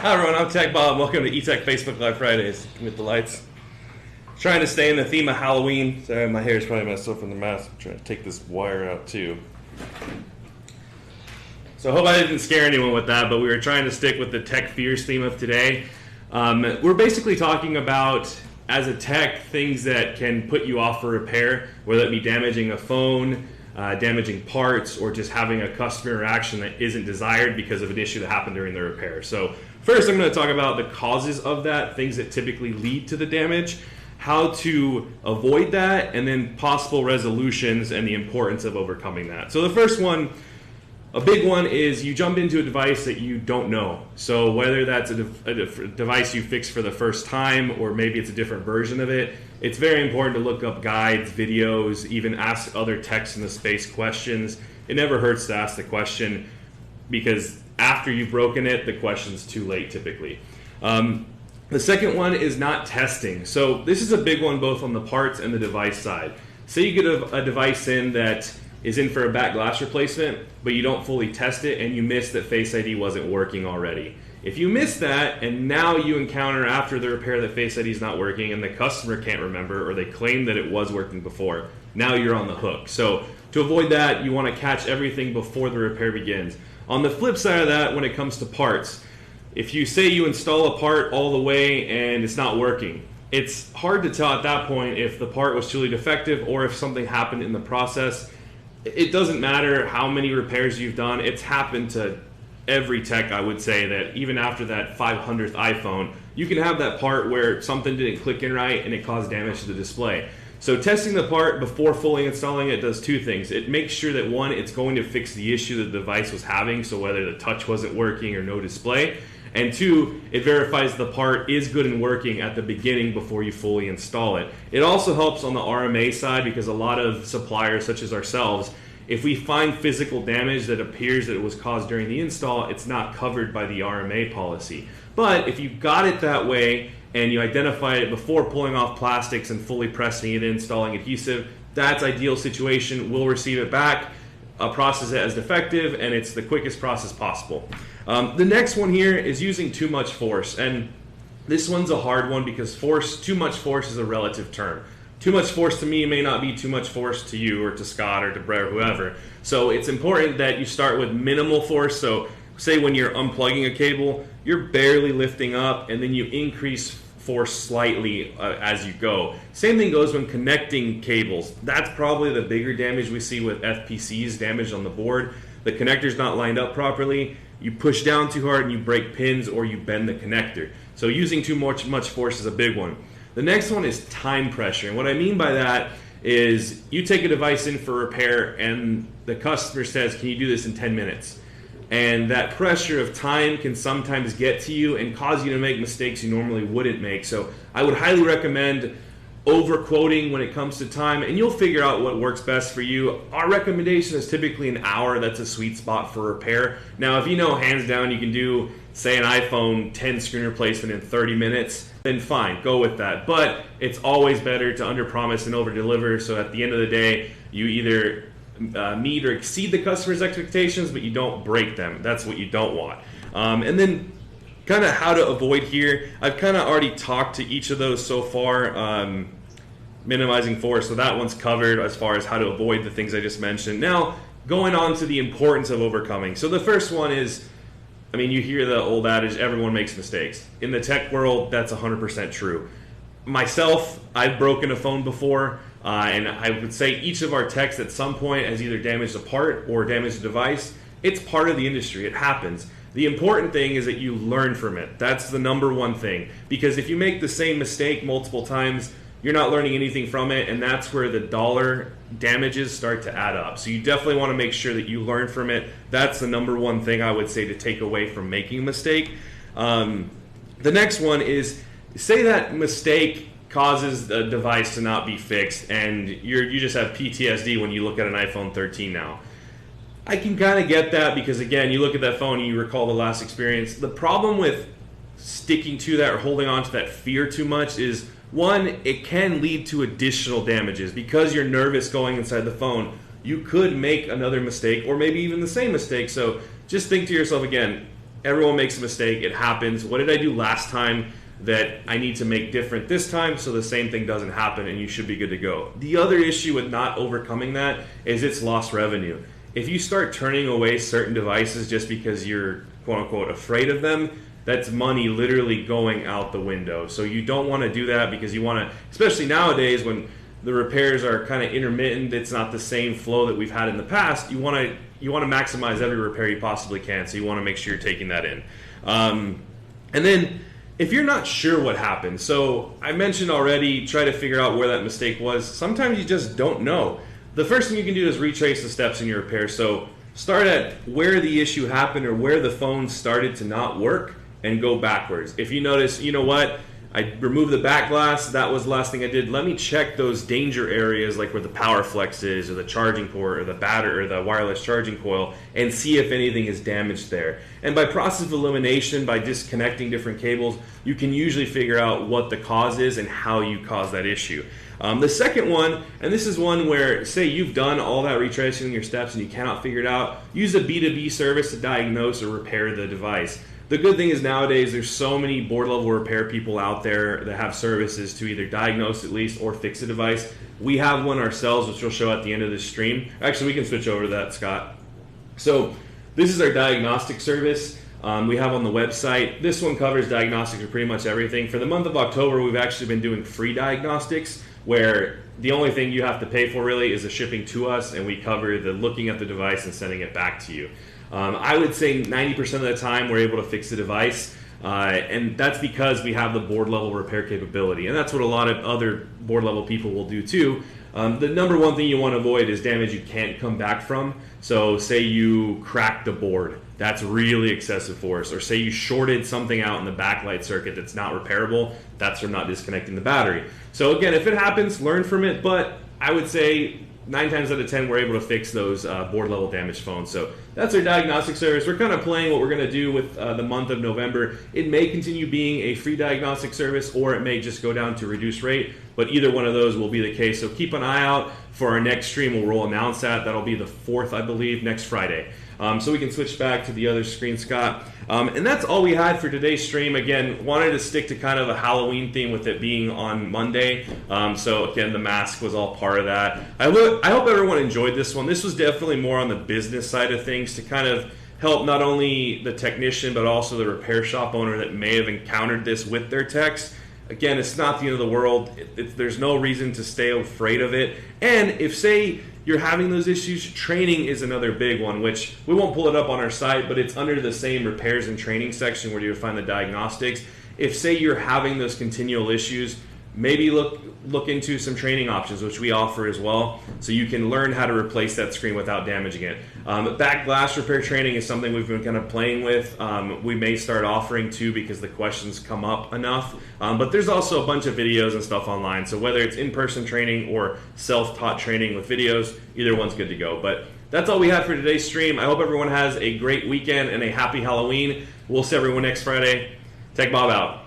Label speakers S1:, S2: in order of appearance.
S1: Hi everyone, I'm Tech Bob. Welcome to eTech Facebook Live Fridays with the lights. Trying to stay in the theme of Halloween. Sorry, my hair is probably messed up from the mask. I'm trying to take this wire out too. So I hope I didn't scare anyone with that, but we were trying to stick with the tech fears theme of today. We're basically talking about, as a tech, things that can put you off for repair, whether it be damaging a phone, damaging parts, or just having a customer interaction that isn't desired because of an issue that happened during the repair. So first, I'm going to talk about the causes of that, things that typically lead to the damage, how to avoid that, and then possible resolutions and the importance of overcoming that. So the first one, a big one, is you jump into a device that you don't know. So whether that's a device you fix for the first time, or maybe it's a different version of it, it's very important to look up guides, videos, even ask other techs in the space questions. It never hurts to ask the question, because after you've broken it, the question's too late typically. The second one is not testing. So this is a big one both on the parts and the device side. Say you get a device in that is in for a back glass replacement, but you don't fully test it and you miss that Face ID wasn't working already. If you miss that and now you encounter after the repair that Face ID is not working and the customer can't remember, or they claim that it was working before, now you're on the hook. So to avoid that, you want to catch everything before the repair begins. On the flip side of that, when it comes to parts, if you say you install a part all the way and it's not working, it's hard to tell at that point if the part was truly defective or if something happened in the process. It doesn't matter how many repairs you've done. It's happened to every tech, I would say, that even after that 500th iPhone, you can have that part where something didn't click in right and it caused damage to the display. So testing the part before fully installing it does two things. It makes sure that, one, it's going to fix the issue the device was having, so whether the touch wasn't working or no display. And two, it verifies the part is good and working at the beginning before you fully install it. It also helps on the RMA side, because a lot of suppliers, such as ourselves, if we find physical damage that appears that it was caused during the install, it's not covered by the RMA policy. But if you got it that way and you identified it before pulling off plastics and fully pressing it in, installing adhesive, that's ideal situation. We'll receive it back, process it as defective, and it's the quickest process possible. The next one here is using too much force, and this one's a hard one because too much force is a relative term. Too much force to me may not be too much force to you or to Scott or to Brett or whoever. So it's important that you start with minimal force. So say when you're unplugging a cable, you're barely lifting up, and then you increase force slightly as you go. Same thing goes when connecting cables. That's probably the bigger damage we see with FPCs, damage on the board. The connector's not lined up properly. You push down too hard and you break pins, or you bend the connector. So using too much force is a big one. The next one is time pressure. And what I mean by that is you take a device in for repair and the customer says, can you do this in 10 minutes? And that pressure of time can sometimes get to you and cause you to make mistakes you normally wouldn't make. So I would highly recommend over-quoting when it comes to time, and you'll figure out what works best for you. Our recommendation is typically an hour. That's a sweet spot for repair. Now, if you know hands down you can do, say, an iPhone 10 screen replacement in 30 minutes, then fine, go with that. But it's always better to under-promise and over-deliver, so at the end of the day, you either meet or exceed the customer's expectations, but you don't break them. That's what you don't want. And then kind of how to avoid here. I've kind of already talked to each of those so far. Minimizing force, so that one's covered as far as how to avoid the things I just mentioned. Now, going on to the importance of overcoming. So the first one is, I mean, you hear the old adage, everyone makes mistakes. In the tech world, that's 100% true. Myself, I've broken a phone before, and I would say each of our techs at some point has either damaged a part or damaged a device. It's part of the industry. It happens. The important thing is that you learn from it. That's the number one thing. Because if you make the same mistake multiple times, you're not learning anything from it, and that's where the dollar damages start to add up. So you definitely want to make sure that you learn from it. That's the number one thing I would say to take away from making a mistake. The next one is, say that mistake causes the device to not be fixed, and you just have PTSD when you look at an iPhone 13 now. I can kind of get that because, again, you look at that phone and you recall the last experience. The problem with sticking to that or holding on to that fear too much is, one, it can lead to additional damages. Because you're nervous going inside the phone, you could make another mistake or maybe even the same mistake. So just think to yourself again, everyone makes a mistake. It happens. What did I do last time that I need to make different this time so the same thing doesn't happen, and you should be good to go. The other issue with not overcoming that is it's lost revenue. If you start turning away certain devices just because you're quote-unquote afraid of them, that's money literally going out the window. So you don't want to do that, because you want to, especially nowadays when the repairs are kind of intermittent, it's not the same flow that we've had in the past, you want to maximize every repair you possibly can, so you want to make sure you're taking that in. And then if you're not sure what happened, so I mentioned already, try to figure out where that mistake was. Sometimes you just don't know. The first thing you can do is retrace the steps in your repair. So start at where the issue happened or where the phone started to not work and go backwards. If you notice, you know what, I removed the back glass, that was the last thing I did. Let me check those danger areas like where the power flex is, or the charging port, or the battery, or the wireless charging coil, and see if anything is damaged there. And by process of elimination, by disconnecting different cables, you can usually figure out what the cause is and how you caused that issue. The second one, and this is one where, say you've done all that retracing in your steps and you cannot figure it out, use a B2B service to diagnose or repair the device. The good thing is nowadays there's so many board level repair people out there that have services to either diagnose at least or fix a device. We have one ourselves, which we'll show at the end of this stream. Actually, we can switch over to that, Scott. So this is our diagnostic service we have on the website. This one covers diagnostics for pretty much everything. For the month of October, we've actually been doing free diagnostics, where the only thing you have to pay for really is the shipping to us, and we cover the looking at the device and sending it back to you. I would say 90% of the time we're able to fix the device, and that's because we have the board level repair capability, and that's what a lot of other board level people will do too. The number one thing you want to avoid is damage you can't come back from. So say you cracked the board, that's really excessive force, or say you shorted something out in the backlight circuit that's not repairable, that's from not disconnecting the battery. So again, if it happens, learn from it, but I would say 9 times out of 10 we're able to fix those board level damaged phones. So that's our diagnostic service. We're kind of playing what we're going to do with the month of November. It may continue being a free diagnostic service, or it may just go down to reduced rate, but either one of those will be the case. So keep an eye out for our next stream where we'll announce that. That'll be the 4th, I believe, next Friday. So we can switch back to the other screen, Scott. And that's all we had for today's stream. Again, wanted to stick to kind of a Halloween theme with it being on Monday. So again, the mask was all part of that. I hope everyone enjoyed this one. This was definitely more on the business side of things to kind of help not only the technician but also the repair shop owner that may have encountered this with their techs. Again, it's not the end of the world. There's no reason to stay afraid of it. And if, say, you're having those issues, training is another big one, which we won't pull it up on our site, but it's under the same repairs and training section where you'll find the diagnostics. If, say, you're having those continual issues, maybe look into some training options, which we offer as well, so you can learn how to replace that screen without damaging it. Back glass repair training is something we've been kind of playing with. We may start offering too, because the questions come up enough. But there's also a bunch of videos and stuff online, so whether it's in-person training or self-taught training with videos, either one's good to go. But that's all we have for today's stream. I hope everyone has a great weekend and a happy Halloween. We'll see everyone next Friday. Tech Bob out.